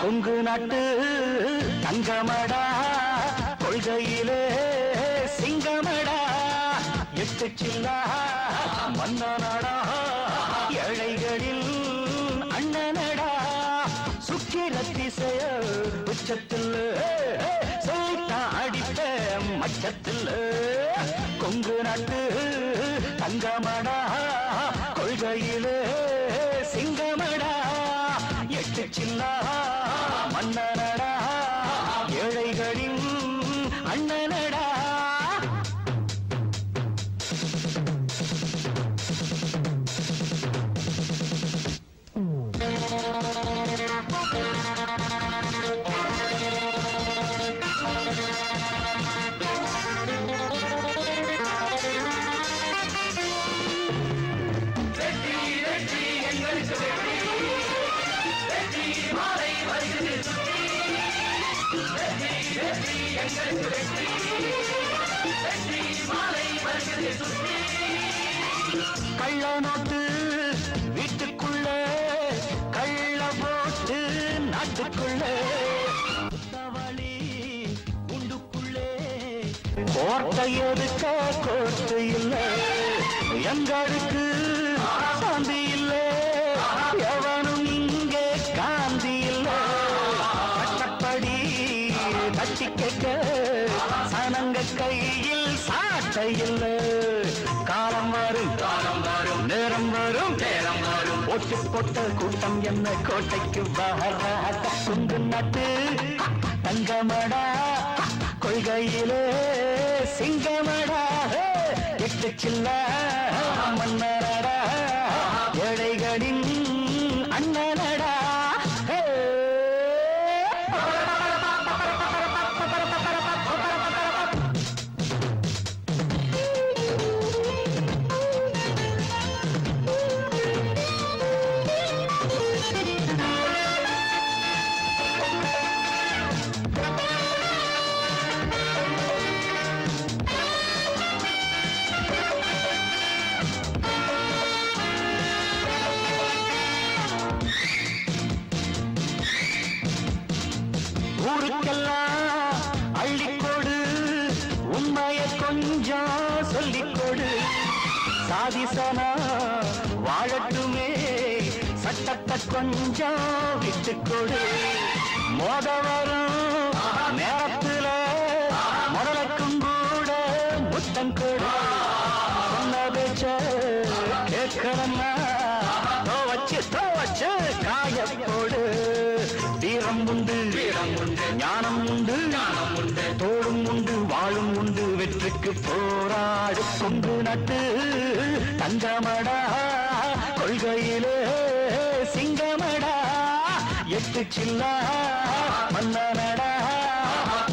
கொங்கு நாட்டு தங்கமடா கொள்கையிலே சிங்கமடா எட்டு சில்லா மன்னனடா ஏழைகளில் அண்ணனடா சுக்கிரத்திசைய உச்சத்தில் சொல்லித்தான் அடித்த மச்சத்தில் கொங்கு நாட்டு தங்கமடா கொள்கையிலே சிங்கமடா எட்டு சில்லா மன்னனடா ஏழைகளின் அண்ணனடா கள்ள நோட்டு வீட்டுக்குள்ள கள்ள போட்டு நாட்டுக்குள்ள வழி உண்டுக்குள்ளே கோர்த்தை எதுக்க கோர்த்து இல்லை எங்களுக்கு சாந்தி இல்லை எவனும் இங்கே காந்தி இல்லை கட்டப்படி தட்டி கேட்க சனங்க கையில் சாட்டை இல்லை காலம் வரும் நேரம் வரும் ஓட்டு போட்ட கூட்டம் என்ன கோட்டைக்கு வராத கொங்கு நாட்டு தங்கமடா கொள்கையிலே சிங்கமடா எட்டு சில்லா மன்னரடா ஏழைகளின் அண்ணனடா ஊருக்கெல்லாம் அள்ளிக்கொடு உண்மைய கொஞ்சம் சொல்லிக்கொடு சாதிசனா வாழட்டுமே சட்டத்தை கொஞ்சம் விட்டுக்கொடு மோத வரும் நேரத்துல முதலுக்கும் கூட முத்தம் கொடு சொன்ன பேச்ச கேட்கலன்னா தோவச்சு காயப்போடு வீரம் உண்டு ஞானம் உண்டு தோளும் உண்டு வாழும் உண்டு வெற்றிக்கு போராடு கொங்கு நாட்டு தங்கமடா கொள்கையிலே சிங்கமடா எட்டு சில்லா மன்னனடா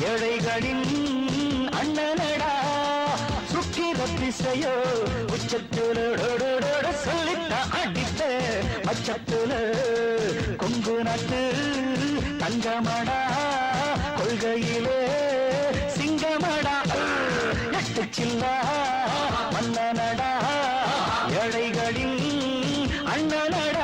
ஏழைகளின் அண்ணனடா சுக்கிரத்திசையோ உச்சத்திலோட சொல்லித்த அடித்த மச்சத்துல கொங்கு நாட்டு தங்கமடா கொள்கையிலே சிங்கமடா எட்டு சில்லா மன்னனடா ஏழைகளின் அண்ணனடா